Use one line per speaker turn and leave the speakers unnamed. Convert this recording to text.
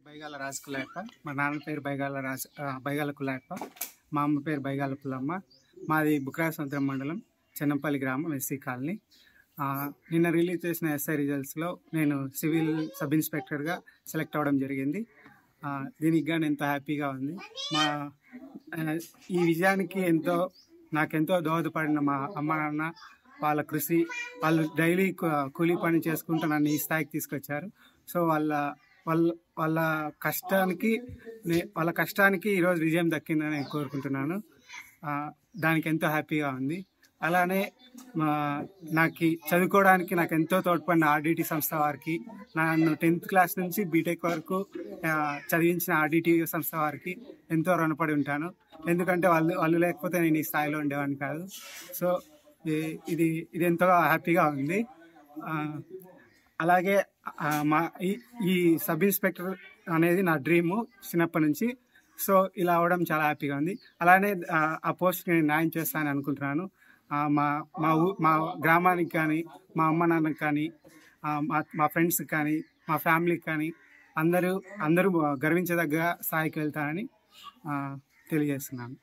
బైగాల రాజు కులాయప్ప. మా నాన్న పేరు బైగాల కులాయప్ప. మా అమ్మ పేరు బైగాల పుల్లమ్మ. మాది బుక్రాసముద్రం మండలం, చెన్నంపల్లి గ్రామం, ఎస్సీ కాలనీ. నిన్న రిలీజ్ చేసిన ఎస్ఐ రిజల్ట్స్లో నేను సివిల్ సబ్ ఇన్స్పెక్టర్గా సెలెక్ట్ అవ్వడం జరిగింది. దీనికి కానీ ఎంతో హ్యాపీగా ఉంది. ఈ విజయానికి నాకెంతో దోహదపడిన మా అమ్మ నాన్న, వాళ్ళ కృషి, వాళ్ళు డైలీ కూలీ పని చేసుకుంటూ నన్ను ఈ స్థాయికి తీసుకొచ్చారు. సో వాళ్ళ కష్టానికి ఈరోజు విజయం దక్కిందని నేను కోరుకుంటున్నాను. దానికి ఎంతో హ్యాపీగా ఉంది. అలానే నాకు చదువుకోవడానికి నాకు ఎంతో తోడ్పడిన ఆర్డిటి సంస్థ వారికి, నన్ను 10th క్లాస్ నుంచి బీటెక్ వరకు చదివించిన ఆర్డిటి సంస్థ వారికి ఎంతో రుణపడి ఉంటాను. ఎందుకంటే వాళ్ళు లేకపోతే నేను ఈ స్థాయిలో ఉండేవాడిని కాదు. సో ఇది ఎంతో హ్యాపీగా ఉంది. అలాగే ఈ సబ్ ఇన్స్పెక్టర్ అనేది నా డ్రీము చిన్నప్పటి నుంచి. సో ఇలా అవడం చాలా హ్యాపీగా ఉంది. అలానే ఆ పోస్ట్కి నేను న్యాయం చేస్తానని అనుకుంటున్నాను. మా గ్రామానికి కానీ, మా అమ్మ నాన్నకి కానీ, మా ఫ్రెండ్స్కి కానీ, మా ఫ్యామిలీకి కానీ అందరూ గర్వించదగ్గ స్థాయికి వెళ్తానని తెలియజేస్తున్నాను.